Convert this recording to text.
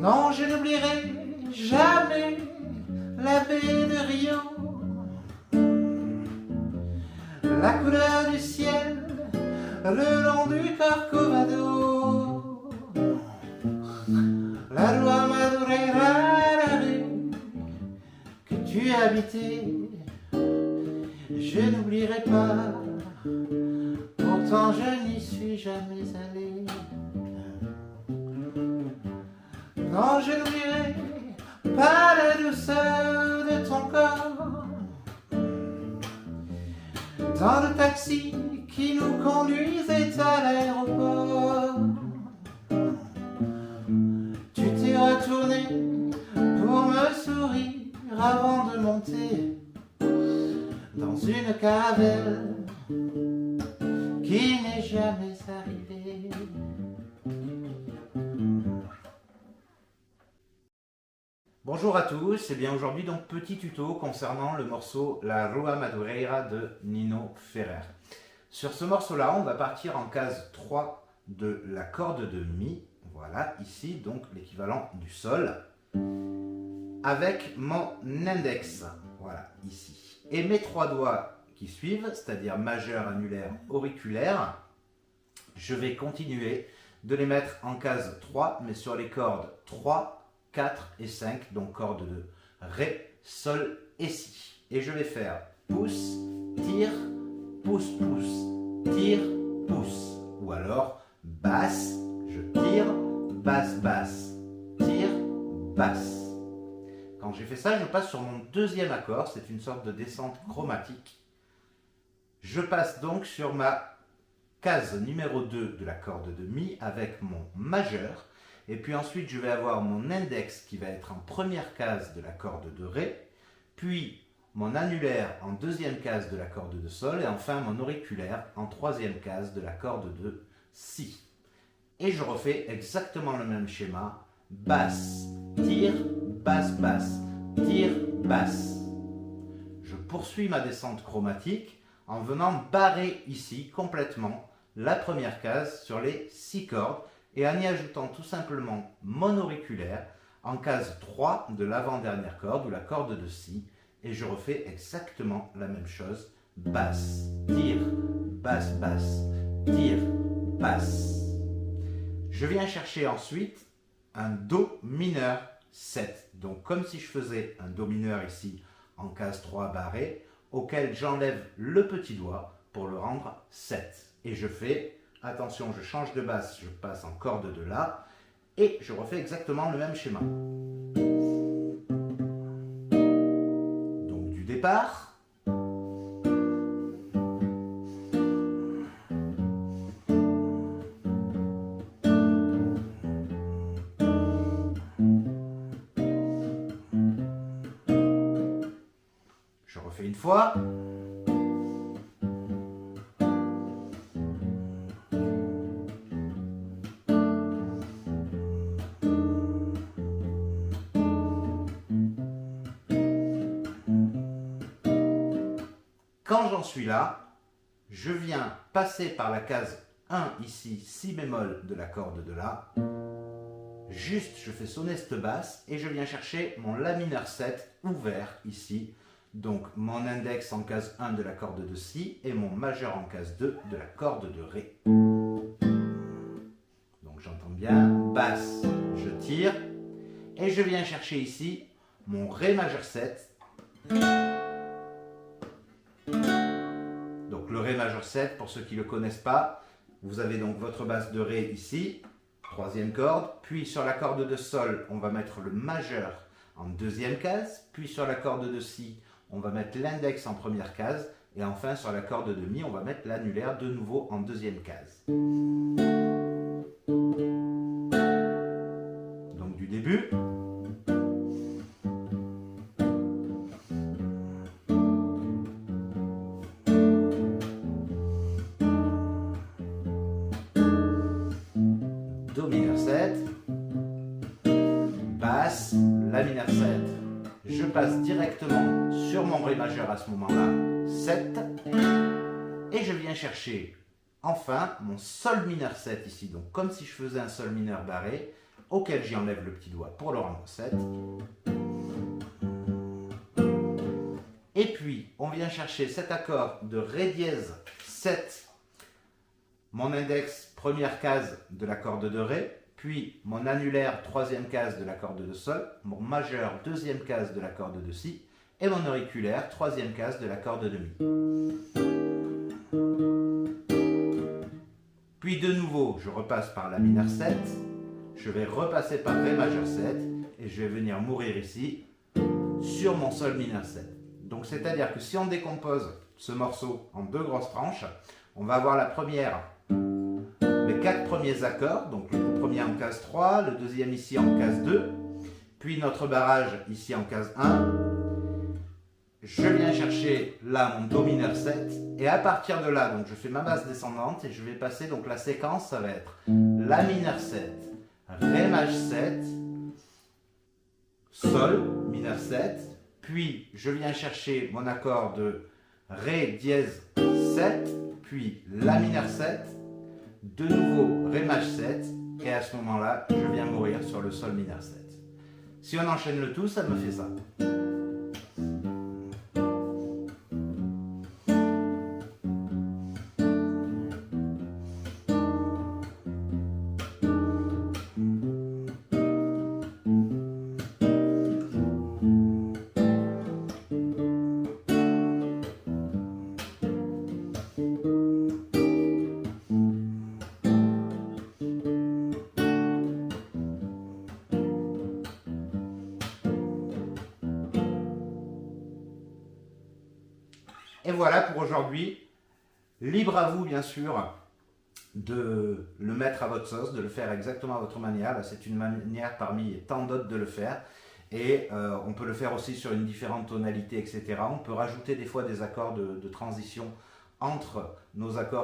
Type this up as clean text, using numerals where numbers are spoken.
Non, je n'oublierai jamais la baie de Rio, la couleur du ciel le long du Corcovado, la rua Madureira, la rue que tu habitais. Je n'oublierai pas, pourtant je n'y suis jamais allé. Non, je n'oublierai pas la douceur de ton corps dans le taxi qui nous conduisait à l'aéroport. Tu t'es retourné pour me sourire avant de monter dans une caravelle qui n'est jamais arrivée. Bonjour à tous, et bien aujourd'hui donc petit tuto concernant le morceau La Rua Madureira de Nino Ferrer. Sur ce morceau là on va partir en case 3 de la corde de Mi, voilà ici donc l'équivalent du sol, avec mon index, voilà ici, et mes trois doigts qui suivent, c'est-à-dire majeur, annulaire, auriculaire, je vais continuer de les mettre en case 3 mais sur les cordes 3, 4 et 5, donc cordes de Ré, Sol et Si. Et je vais faire pouce, tire, pouce, pouce, tire, pouce. Ou alors basse, je tire, basse, basse, tire, basse. Quand j'ai fait ça, je passe sur mon deuxième accord, c'est une sorte de descente chromatique. Je passe donc sur ma case numéro 2 de la corde de Mi avec mon majeur. Et puis ensuite, je vais avoir mon index qui va être en première case de la corde de Ré, puis mon annulaire en deuxième case de la corde de Sol, et enfin mon auriculaire en troisième case de la corde de Si. Et je refais exactement le même schéma, basse, tire, basse, basse, tire, basse. Je poursuis ma descente chromatique en venant barrer ici complètement la première case sur les 6 cordes, et en y ajoutant tout simplement mon auriculaire en case 3 de l'avant-dernière corde ou la corde de Si, et je refais exactement la même chose, basse, tire, basse, basse, tire, basse. Je viens chercher ensuite un Do mineur 7, donc comme si je faisais un Do mineur ici en case 3 barré, auquel j'enlève le petit doigt pour le rendre 7, et je fais... Attention, je change de basse, je passe en corde de La et je refais exactement le même schéma. Donc du départ. Je refais une fois. Quand j'en suis là, je viens passer par la case 1 ici, Si bémol de la corde de La. Juste, je fais sonner cette basse et je viens chercher mon La mineur 7 ouvert ici. Donc mon index en case 1 de la corde de Si et mon majeur en case 2 de la corde de Ré. Donc j'entends bien, basse, je tire et je viens chercher ici mon Ré majeur 7. Donc le Ré majeur 7, pour ceux qui ne le connaissent pas, vous avez donc votre basse de Ré ici, troisième corde, puis sur la corde de Sol, on va mettre le majeur en deuxième case, puis sur la corde de Si, on va mettre l'index en première case, et enfin sur la corde de Mi, on va mettre l'annulaire de nouveau en deuxième case. Donc du début. Do mineur 7, basse, La mineur 7, je passe directement sur mon Ré majeur à ce moment-là, 7, et je viens chercher enfin mon Sol mineur 7 ici, donc comme si je faisais un Sol mineur barré, auquel j'y enlève le petit doigt pour le rendre 7. Et puis, on vient chercher cet accord de Ré dièse 7, mon index, première case de la corde de Ré, puis mon annulaire, troisième case de la corde de Sol, mon majeur, deuxième case de la corde de Si, et mon auriculaire, troisième case de la corde de Mi. Puis de nouveau, je repasse par la mineur 7, je vais repasser par Ré majeur 7, et je vais venir mourir ici, sur mon Sol mineur 7. Donc c'est-à-dire que si on décompose ce morceau en deux grosses tranches, on va avoir la première, les 4 premiers accords, donc le premier en case 3, le deuxième ici en case 2, puis notre barrage ici en case 1. Je viens chercher là mon Do mineur 7, et à partir de là, donc je fais ma basse descendante, et je vais passer, donc la séquence, ça va être La mineur 7, Ré maj 7, Sol mineur 7, puis je viens chercher mon accord de Ré dièse 7, puis La mineur 7, de nouveau Ré maj 7, et à ce moment-là, je viens mourir sur le Sol mineur 7. Si on enchaîne le tout, ça me fait ça. Et voilà pour aujourd'hui. Libre à vous, bien sûr, de le mettre à votre sauce, de le faire exactement à votre manière. C'est une manière parmi tant d'autres de le faire. Et on peut le faire aussi sur une différente tonalité, etc. On peut rajouter des fois des accords de transition entre nos accords